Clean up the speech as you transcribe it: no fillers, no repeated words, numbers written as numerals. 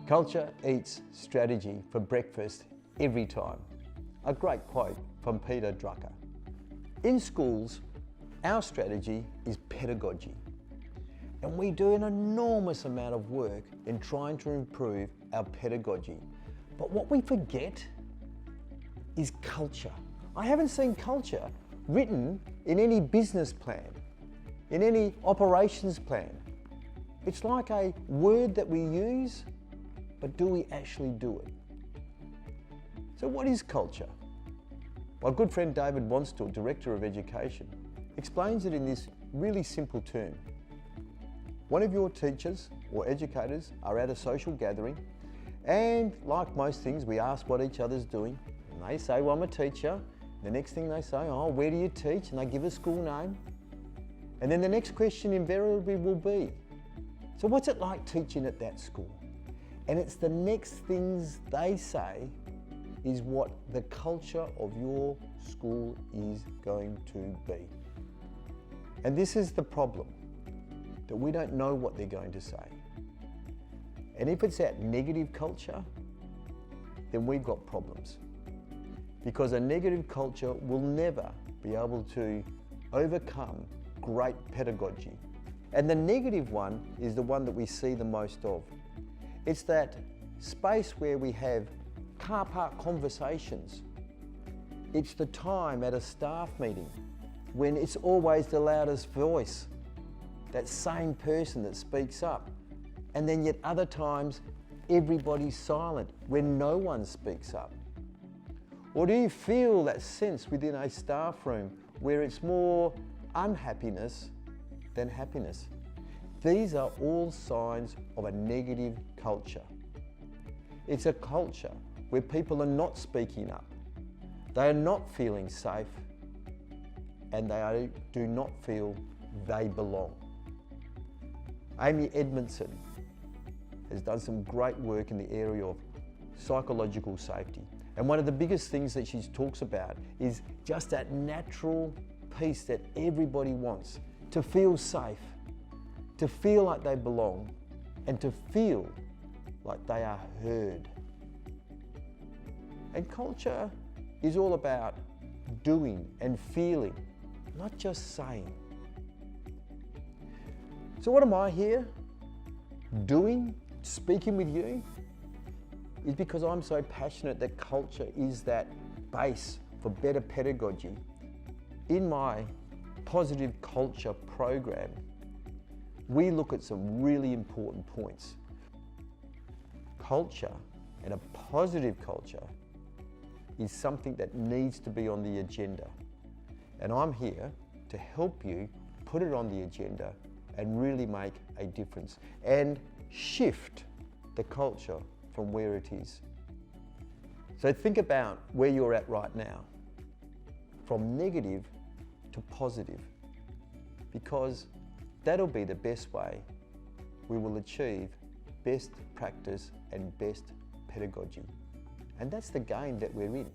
Culture eats strategy for breakfast every time. A great quote from Peter Drucker. In schools, our strategy is pedagogy. And we do an enormous amount of work in trying to improve our pedagogy. But what we forget is culture. I haven't seen culture written in any business plan, in any operations plan. It's like a word that we use, but do we actually do it? So what is culture? My good friend David Wanstall, Director of Education, explains it in this really simple term. One of your teachers or educators are at a social gathering, and like most things, we ask what each other's doing, and they say, well, I'm a teacher. The next thing they say, oh, where do you teach? And they give a school name. And then the next question invariably will be, so what's it like teaching at that school? And it's the next things they say is what the culture of your school is going to be. And this is the problem, that we don't know what they're going to say. And if it's that negative culture, then we've got problems. Because a negative culture will never be able to overcome great pedagogy. And the negative one is the one that we see the most of. It's that space where we have car park conversations. It's the time at a staff meeting when it's always the loudest voice, that same person that speaks up. And then yet other times, everybody's silent when no one speaks up. Or do you feel that sense within a staff room where it's more unhappiness than happiness? These are all signs of a negative culture. It's a culture where people are not speaking up. They are not feeling safe, and they do not feel they belong. Amy Edmondson has done some great work in the area of psychological safety. And one of the biggest things that she talks about is just that natural piece that everybody wants, to feel safe, to feel like they belong, and to feel like they are heard. And culture is all about doing and feeling, not just saying. So what am I here doing, speaking with you? Is because I'm so passionate that culture is that base for better pedagogy. In my positive culture program, we look at some really important points. Culture, and a positive culture, is something that needs to be on the agenda. And I'm here to help you put it on the agenda and really make a difference and shift the culture from where it is. So think about where you're at right now, from negative to positive, because that'll be the best way we will achieve best practice and best pedagogy. And that's the game that we're in.